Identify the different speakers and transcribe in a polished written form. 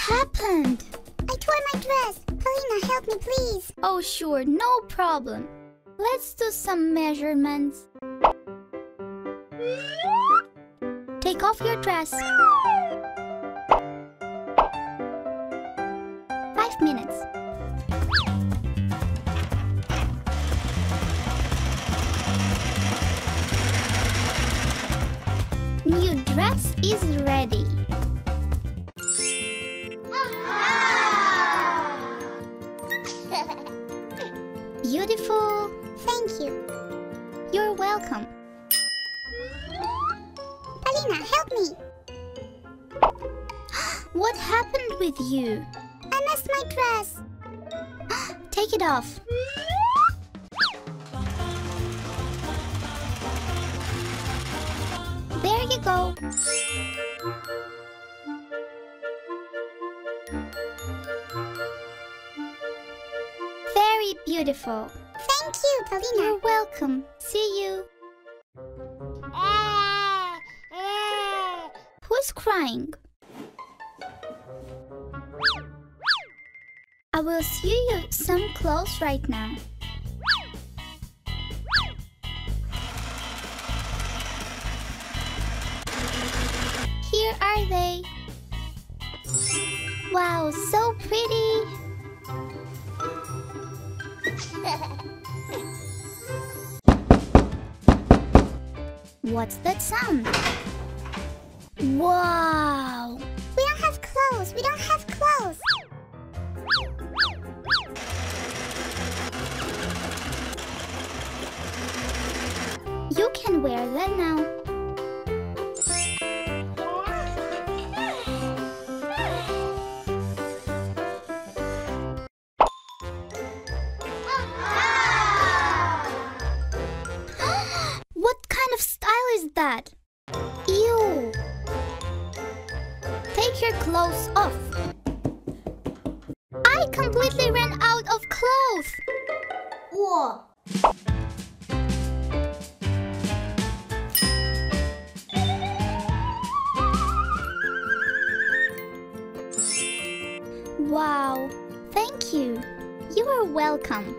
Speaker 1: happened?
Speaker 2: I tore my dress. Polina, help me, please.
Speaker 1: Oh, sure, no problem. Let's do some measurements. Take off your dress. 5 minutes. New dress is ready. Beautiful.
Speaker 2: Thank you.
Speaker 1: You're welcome.
Speaker 2: Polina, help me.
Speaker 1: What happened with you?
Speaker 2: I messed my dress.
Speaker 1: Take it off. There you go. Very beautiful.
Speaker 2: Thank you, Polina.
Speaker 1: You're welcome. See you. Who's crying? I will sew you some clothes right now. Here are they. Wow, so pretty. What's that sound? Wow!
Speaker 2: We don't have clothes. We don't have clothes.
Speaker 1: You can wear them now. What kind of style is that? Ew! Take your clothes off. I completely ran out of clothes.
Speaker 2: Whoa.
Speaker 1: Wow, thank you. You are welcome.